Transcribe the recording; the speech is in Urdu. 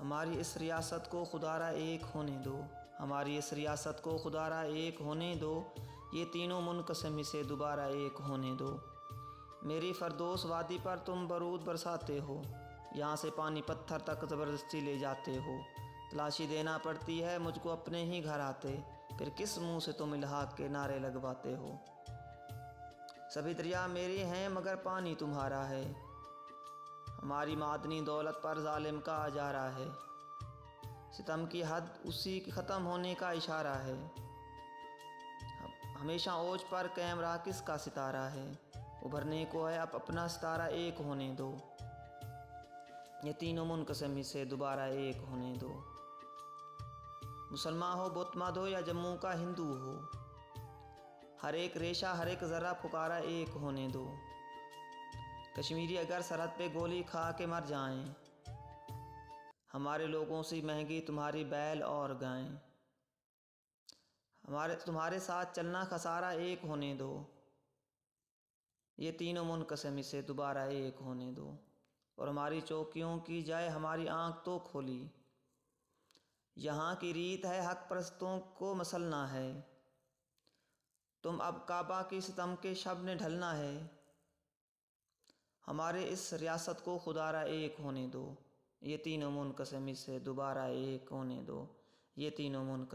ہماری اس ریاست کو خدا را ایک ہونے دو، ہماری اس ریاست کو خدا را ایک ہونے دو، یہ تینوں منقسمی سے دوبارہ ایک ہونے دو۔ میری فردوس وادی پر تم بارود برساتے ہو، یہاں سے پانی پتھر تک زبردستی لے جاتے ہو، تلاشی دینا پڑتی ہے مجھ کو اپنے ہی گھر آتے، پھر کس منہ سے تم الحاق کے نعرے لگواتے ہو۔ سبھی دریا میرے ہیں مگر پانی تمہارا ہے، ہماری معدنی دولت پر ظالم کا اجارہ ہے، ستم کی حد اسی کے ختم ہونے کا اشارہ ہے، ہمیشہ اوج پر قائم رہا کس کا ستارہ ہے، ابھرنے کو ہے اب اپنا ستارہ ایک ہونے دو، یہ تینوں منقسمی سے دوبارہ ایک ہونے دو۔ مسلمان ہو بت مت ہو یا جموں کا ہندو ہو، ہر ایک ریشہ ہر ایک ذرہ پکارا ایک ہونے دو۔ کشمیری اگر سرحد پہ گولی کھا کے مر جائیں، ہمارے لوگوں سے مہنگی تمہاری بیل اور گائیں، تمہارے ساتھ چلنا خسارہ ایک ہونے دو، یہ تینوں منقسمی سے دوبارہ ایک ہونے دو۔ اور ہماری چوکیوں کی جائے ہماری آنکھ تو کھولی، یہاں کی ریت ہے حق پرستوں کو مسلنا ہے، تم اب کعبہ کی ستم کے شب نے ڈھلنا ہے، ہمارے اس ریاست کو خدا را ایک ہونے دو، یہ تینوں منقسمی سے دوبارہ ایک ہونے دو، یہ تینوں منقسمی